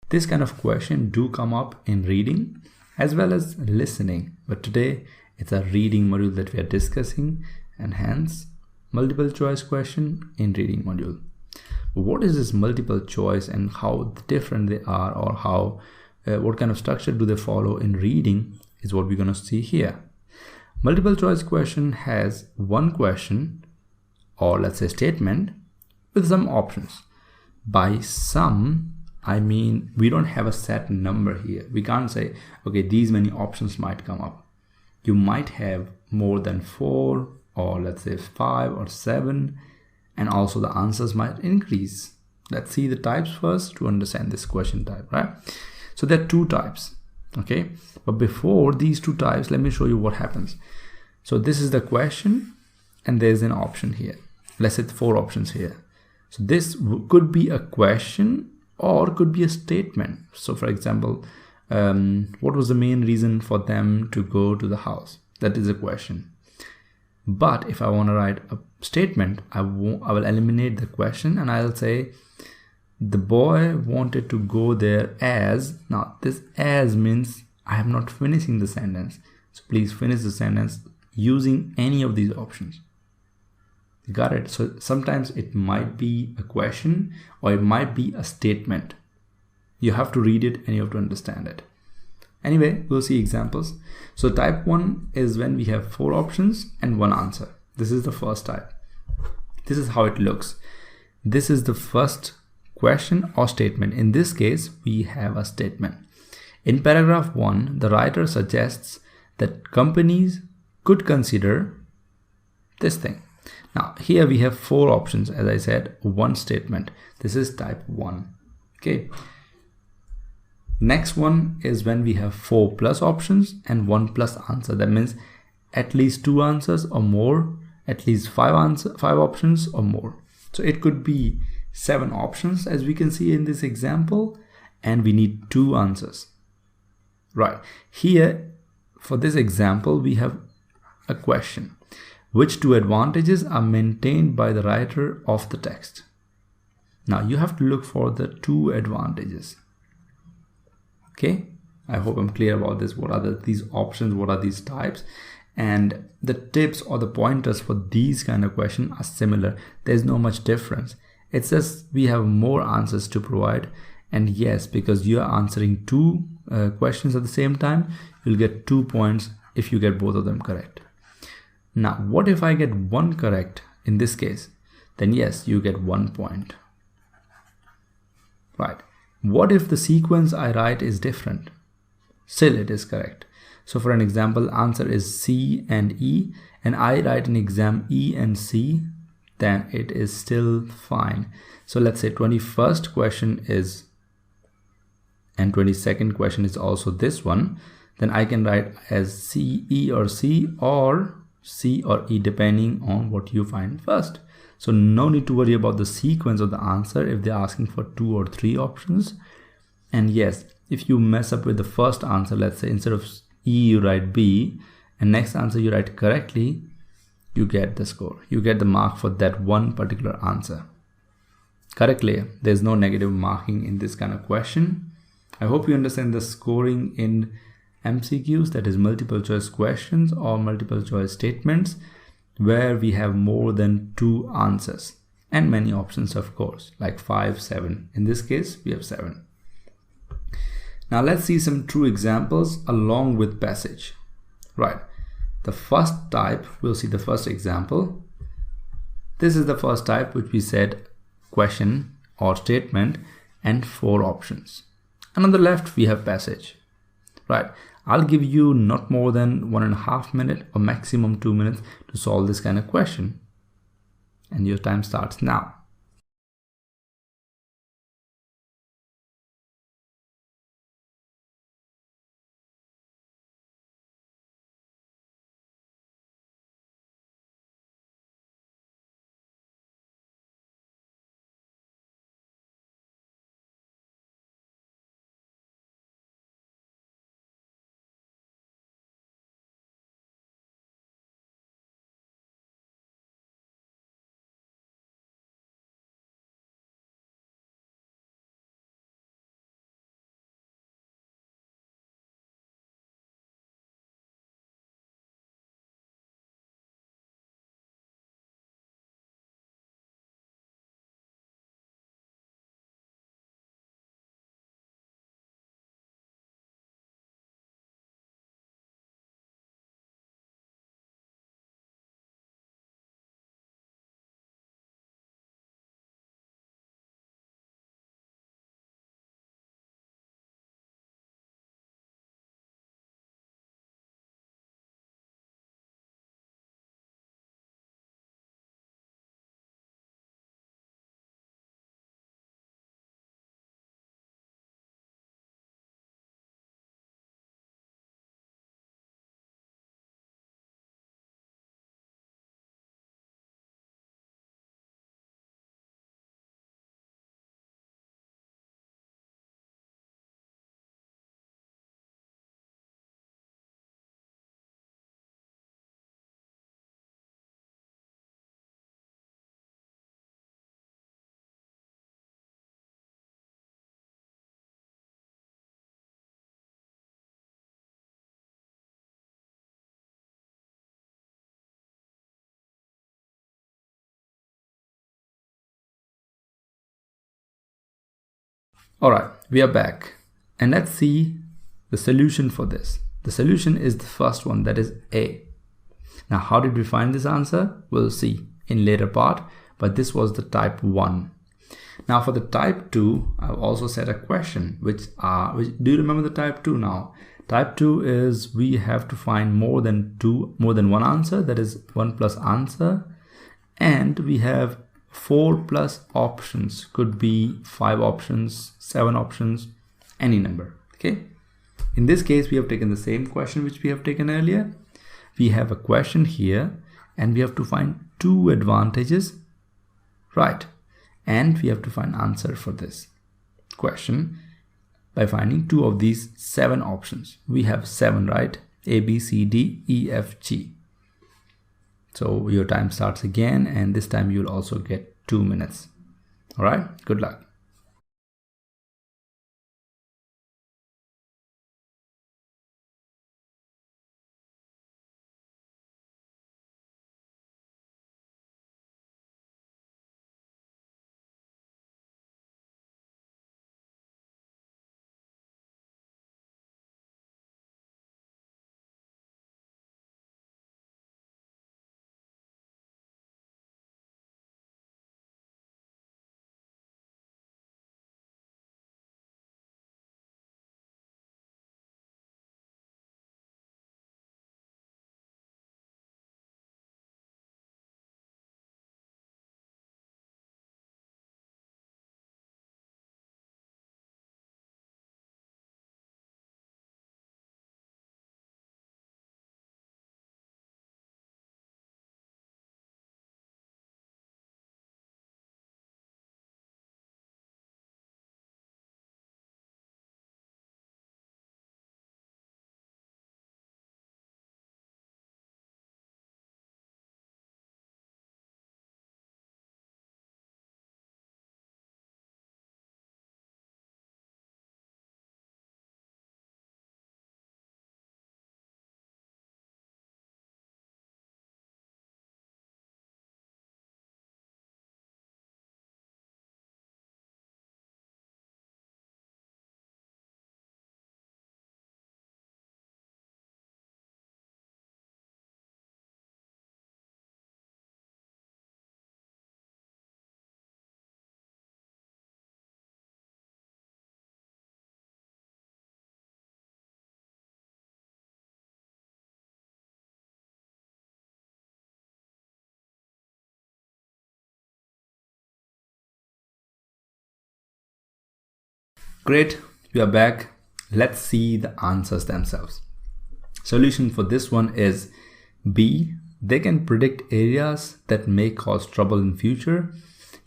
This kind of question do come up in reading as well as listening, but today it's a reading module that we are discussing, and hence multiple choice question in reading module. What is this multiple choice and how different they are, or how what kind of structure do they follow in reading is what we're going to see here. Multiple choice question has one question, or let's say statement, with some options. By some, I mean we don't have a set number here. We can't say, okay, these many options might come up. You might have more than 4, or let's say 5 or 7, and also the answers might increase. Let's see the types first to understand this question type, right? So there are 2 types, okay? But before these 2 types, let me show you what happens. So this is the question, and there's an option here. Let's say 4 options here. So this could be a question or could be a statement. So for example, what was the main reason for them to go to the house? That is a question. But if I want to write a statement, I will eliminate the question and I'll say the boy wanted to go there as. Now this as means I am not finishing the sentence. So please finish the sentence using any of these options. You got it? So sometimes it might be a question or it might be a statement. You have to read it and you have to understand it. Anyway, we'll see examples. So type 1 is when we have 4 options and 1 answer. This is the first type. This is how it looks. This is the first question or statement. In this case, we have a statement. In paragraph 1, the writer suggests that companies could consider this thing. Now here we have 4 options, as I said, 1 statement. This is type 1. Okay. Next one is when we have 4 plus options and 1 plus answer. That means at least 2 answers or more, at least 5 options or more. So it could be 7 options as we can see in this example, and we need 2 answers. Right. Here for this example we have a question. Which 2 advantages are maintained by the writer of the text? Now you have to look for the 2 advantages. Okay, I hope I'm clear about this. What are these options? What are these types? And the tips or the pointers for these kind of questions are similar. There's no much difference. It's just we have more answers to provide. And yes, because you are answering 2 questions at the same time, you'll get 2 points if you get both of them correct. Now, what if I get 1 correct in this case? Then yes, you get 1 point. Right. What if the sequence I write is different? Still it is correct. So for an example, answer is C and E, and I write in exam E and C, then it is still fine. So let's say 21st question is, and 22nd question is also this one, then I can write as C, E or C, or C or E depending on what you find first. So no need to worry about the sequence of the answer if they're asking for 2 or 3 options. And yes, if you mess up with the first answer, let's say instead of E you write B, and next answer you write correctly, you get the score. You get the mark for that one particular answer. Correctly, there's no negative marking in this kind of question. I hope you understand the scoring in MCQs, that is multiple choice questions or multiple choice statements, where we have more than 2 answers and many options, of course, like 5, 7. In this case, we have 7. Now let's see some true examples along with passage. Right. The first type, we'll see the first example. This is the first type, which we said question or statement and 4 options. And on the left, we have passage. Right. I'll give you not more than 1.5 minutes or maximum 2 minutes to solve this kind of question. And your time starts now. All right, we are back and let's see the solution for this. The solution is the first one, that is A. Now, how did we find this answer? We'll see in later part, but this was the type 1. Now for the type 2, I've also set a question, which do you remember the type 2 now? Type 2 is we have to find more than one answer, that is 1 plus answer, and we have 4 plus options, could be 5 options, 7 options, any number. Okay, in this case we have taken the same question which we have taken earlier. We have a question here and we have to find 2 advantages, right? And we have to find answer for this question by finding 2 of these 7 options. We have 7, right? A, B, C, D, E, F, G. So your time starts again, and this time you'll also get 2 minutes. All right, good luck. Great, we are back. Let's see the answers themselves. Solution for this one is B. They can predict areas that may cause trouble in future.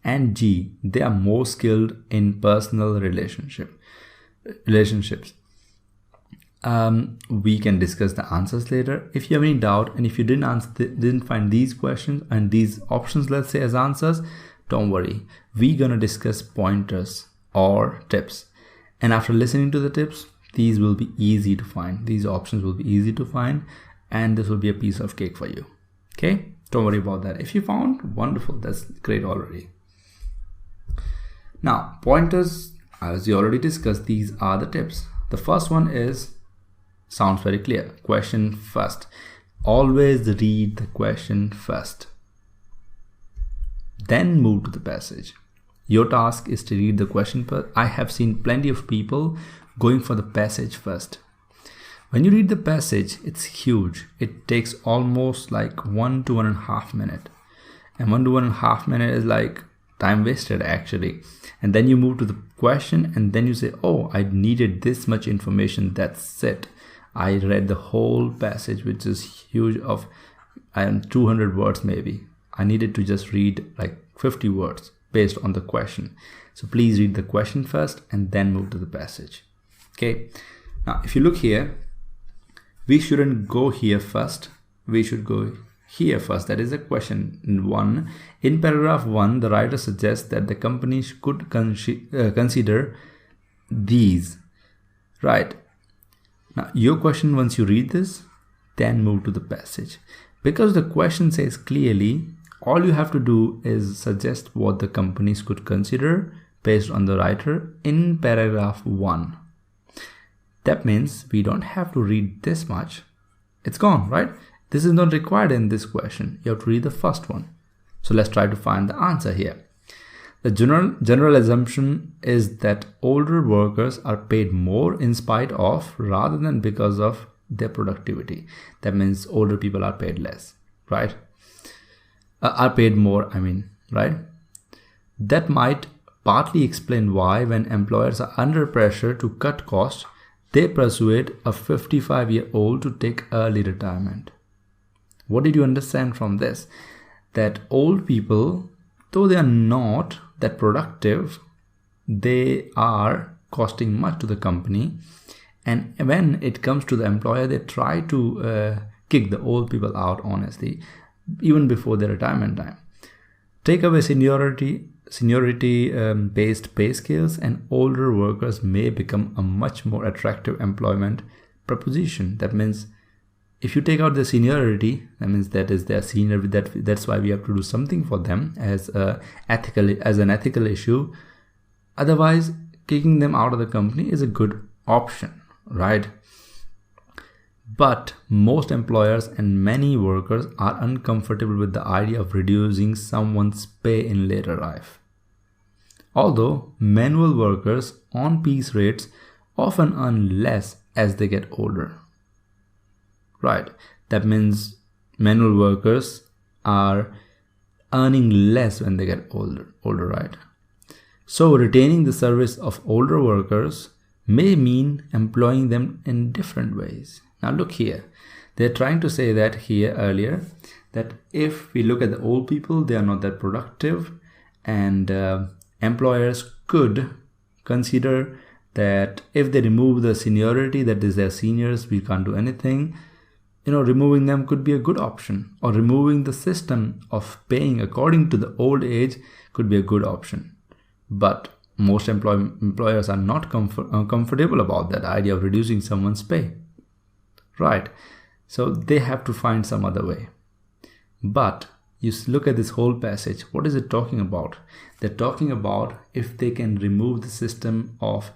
And G. They are more skilled in personal relationships. We can discuss the answers later. If you have any doubt and if you didn't find these questions and these options, let's say, as answers, don't worry. We're gonna discuss pointers or tips. And after listening to the tips, these will be easy to find. These options will be easy to find, and this will be a piece of cake for you. Okay, don't worry about that. If you found, wonderful, that's great already. Now, pointers, as you already discussed, these are the tips. The first one sounds very clear. Question first. Always read the question first. Then move to the passage. Your task is to read the question first. I have seen plenty of people going for the passage first. When you read the passage, it's huge. It takes almost like 1 to 1.5 minutes. And 1 to 1.5 minutes is like time wasted actually. And then you move to the question and then you say, oh, I needed this much information. That's it. I read the whole passage, which is huge, of 200 words maybe. I needed to just read like 50 words. Based on the question. So please read the question first and then move to the passage. Okay. Now, if you look here, we shouldn't go here first. We should go here first. That is a question 1. In paragraph 1, the writer suggests that the company could consider these. Right. Now, your question, once you read this, then move to the passage. Because the question says clearly, all you have to do is suggest what the companies could consider based on the writer in paragraph 1. That means we don't have to read this much. It's gone, right? This is not required in this question. You have to read the first one. So let's try to find the answer here. The general assumption is that older workers are paid more in spite of rather than because of their productivity. That means older people are paid less, right? Are paid more, right? That might partly explain why when employers are under pressure to cut costs, they persuade a 55-year-old to take early retirement. What did you understand from this? That old people, though they are not that productive, they are costing much to the company. And when it comes to the employer, they try to kick the old people out, honestly, even before their retirement time. Take away seniority-based pay scales, and older workers may become a much more attractive employment proposition. That means if you take out the seniority, that means that is their senior. That's why we have to do something for them as an ethical issue. Otherwise, kicking them out of the company is a good option, right? But most employers and many workers are uncomfortable with the idea of reducing someone's pay in later life. Although manual workers on piece rates often earn less as they get older. Right, that means manual workers are earning less when they get older, right? So retaining the service of older workers may mean employing them in different ways. Now look here, they're trying to say that here earlier, that if we look at the old people, they are not that productive, and employers could consider that if they remove the seniority, that is their seniors, we can't do anything. Removing them could be a good option, or removing the system of paying according to the old age could be a good option. But most employers are not comfortable about that idea of reducing someone's pay, right? So they have to find some other way. But you look at this whole passage, what is it talking about? They're talking about if they can remove the system of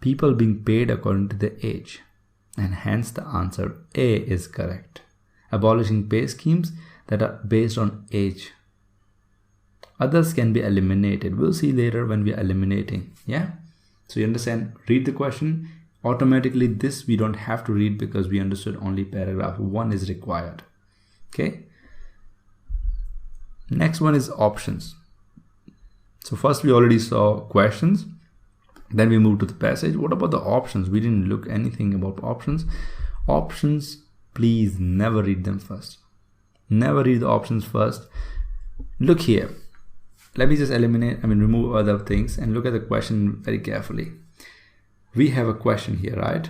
people being paid according to their age. And hence the answer A is correct. Abolishing pay schemes that are based on age. Others can be eliminated. We'll see later when we are eliminating. Yeah. So you understand, read the question. Automatically this we don't have to read because we understood only paragraph 1 is required. Okay. Next one is options. So first we already saw questions. Then we move to the passage. What about the options? We didn't look anything about options. Options, please never read them first. Never read the options first. Look here. Let me just remove other things and look at the question very carefully. We have a question here, right?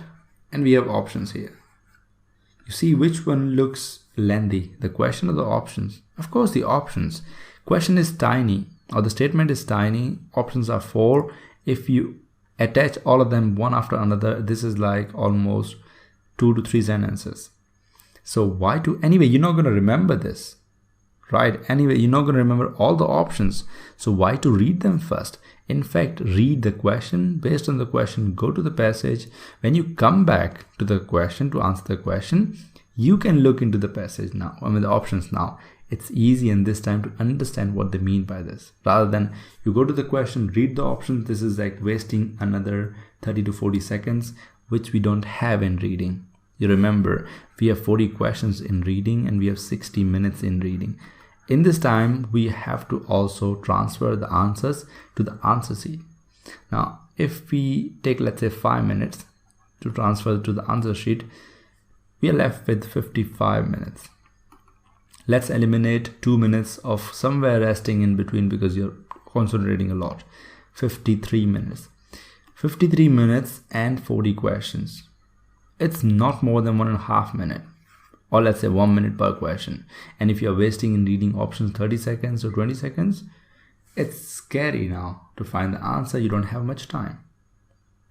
And we have options here. You see which one looks lengthy, the question or the options? Of course, the options. Question is tiny, or the statement is tiny. Options are 4. If you attach all of them one after another, this is like almost 2 to 3 sentences. So why to, anyway, you're not going to remember this, right? Anyway, you're not going to remember all the options. So why to read them first? In fact, read the question. Based on the question, go to the passage. When you come back to the question to answer the question, you can look into the passage now, the options now. It's easy in this time to understand what they mean by this. Rather than you go to the question, read the options, this is like wasting another 30 to 40 seconds, which we don't have in reading. You remember, we have 40 questions in reading and we have 60 minutes in reading. In this time, we have to also transfer the answers to the answer sheet. Now, if we take, let's say, 5 minutes to transfer to the answer sheet, we are left with 55 minutes. Let's eliminate 2 minutes of somewhere resting in between because you're concentrating a lot. 53 minutes. 53 minutes and 40 questions. It's not more than 1.5 minutes. Or let's say 1 minute per question. And if you're wasting in reading options 30 seconds or 20 seconds, it's scary now to find the answer. You don't have much time.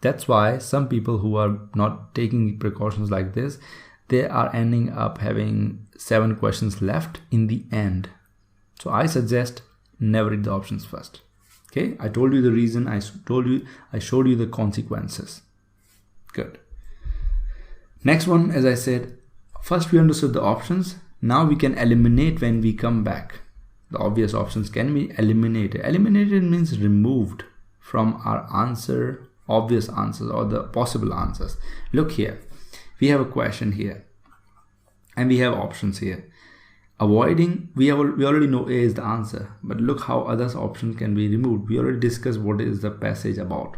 That's why some people who are not taking precautions like this, they are ending up having 7 questions left in the end. So I suggest never read the options first. Okay, I told you the reason, I showed you the consequences. Good. Next one, as I said, first we understood the options. Now we can eliminate when we come back. The obvious options can be eliminated. Eliminated means removed from our answer, obvious answers or the possible answers. Look here, we have a question here and we have options here. Avoiding, we already know A is the answer, but look how other options can be removed. We already discussed what is the passage about.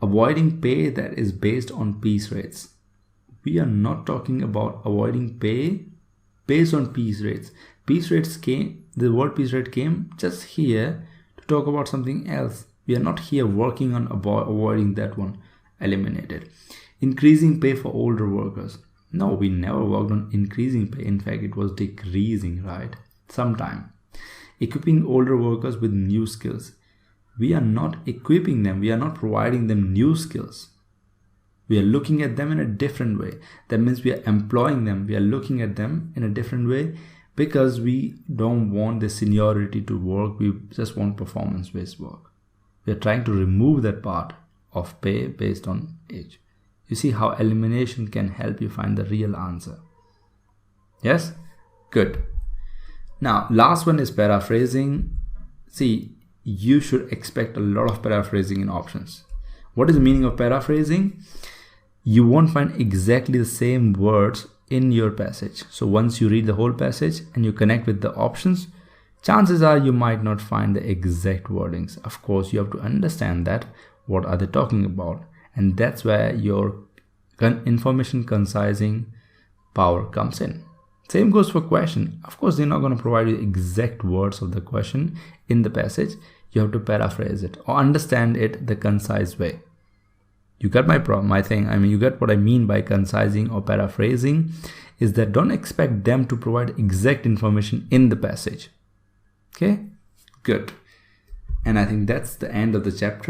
Avoiding pay that is based on piece rates. We are not talking about avoiding pay based on piece rates. Piece rates came, the word piece rate came just here to talk about something else. We are not here working on avoiding that one. Eliminated. Increasing pay for older workers. No, we never worked on increasing pay. In fact, it was decreasing, right? Sometime. Equipping older workers with new skills. We are not equipping them. We are not providing them new skills. We are looking at them in a different way. That means we are employing them. We are looking at them in a different way because we don't want the seniority to work. We just want performance-based work. We are trying to remove that part of pay based on age. You see how elimination can help you find the real answer. Yes? Good. Now, last one is paraphrasing. See, you should expect a lot of paraphrasing in options. What is the meaning of paraphrasing? You won't find exactly the same words in your passage. So once you read the whole passage and you connect with the options, chances are you might not find the exact wordings. Of course, you have to understand that. What are they talking about? And that's where your information concising power comes in. Same goes for question. Of course, they're not going to provide you exact words of the question in the passage. You have to paraphrase it or understand it the concise way. You got my thing. I mean, you get what I mean by concising or paraphrasing is that don't expect them to provide exact information in the passage. Okay, good. And I think that's the end of the chapter.